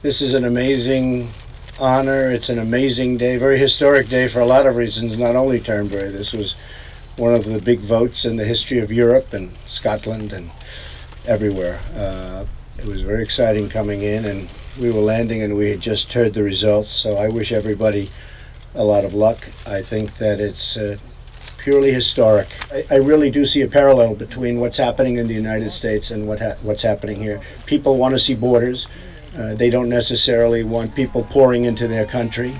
This is an amazing honor. It's an amazing day, very historic day for a lot of reasons, not only Turnberry. This was one of the big votes in the history of Europe and Scotland and everywhere. It was very exciting coming in, and we were landing and we had just heard the results, so I wish everybody a lot of luck. I think that it's purely historic. I really do see a parallel between what's happening in the United States and what's happening here. People want to see borders. They don't necessarily want people pouring into their country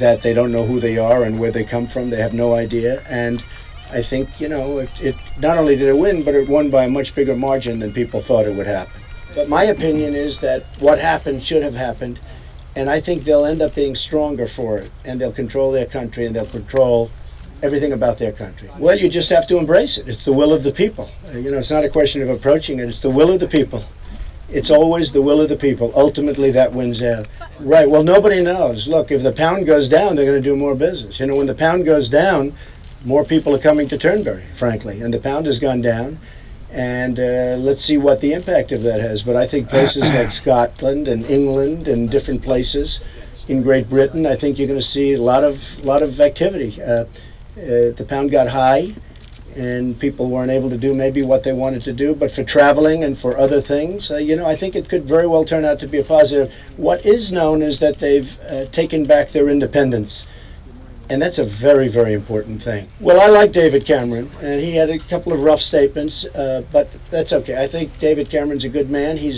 that they don't know who they are and where they come from. They have no idea. And I think, you know, it not only did it win, but it won by a much bigger margin than people thought it would happen. But my opinion is that what happened should have happened, and I think they'll end up being stronger for it, and they'll control their country, and they'll control everything about their country. Well, you just have to embrace it. It's the will of the people. You know, it's not a question of approaching it. It's the will of the people. It's always the will of the people. Ultimately, that wins out. Right, well, nobody knows. Look, if the pound goes down, they're going to do more business. You know, when the pound goes down, more people are coming to Turnberry, frankly, and the pound has gone down. And let's see what the impact of that has. But I think places like Scotland and England and different places in Great Britain, I think you're going to see a lot of activity. The pound got high, and people weren't able to do maybe what they wanted to do. But for traveling and for other things, you know, I think it could very well turn out to be a positive. What is known is that they've taken back their independence. And that's a very, very important thing. Well, I like David Cameron, and he had a couple of rough statements, but that's okay. I think David Cameron's a good man. He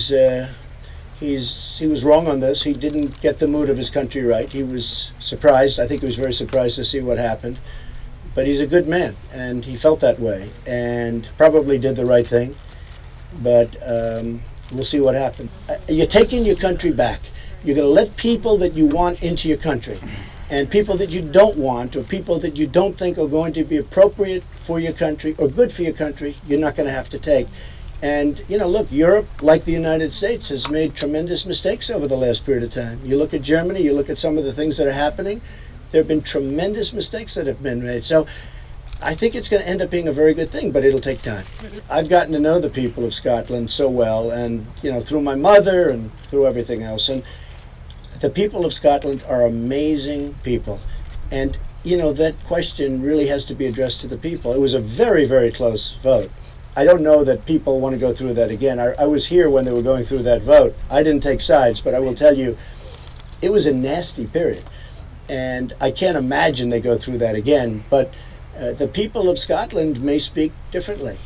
was wrong on this. He didn't get the mood of his country right. He was surprised. I think he was very surprised to see what happened. But he's a good man, and he felt that way, and probably did the right thing. But we'll see what happens. You're taking your country back. You're going to let people that you want into your country. And people that you don't want, or people that you don't think are going to be appropriate for your country or good for your country, you're not going to have to take. And, you know, look, Europe, like the United States, has made tremendous mistakes over the last period of time. You look at Germany, you look at some of the things that are happening, there have been tremendous mistakes that have been made. So I think it's going to end up being a very good thing, but it'll take time. I've gotten to know the people of Scotland so well, and, you know, through my mother and through everything else. And the people of Scotland are amazing people. And, you know, that question really has to be addressed to the people. It was a very, very close vote. I don't know that people want to go through that again. I was here when they were going through that vote. I didn't take sides, but I will tell you, it was a nasty period. And I can't imagine they go through that again. But the people of Scotland may speak differently.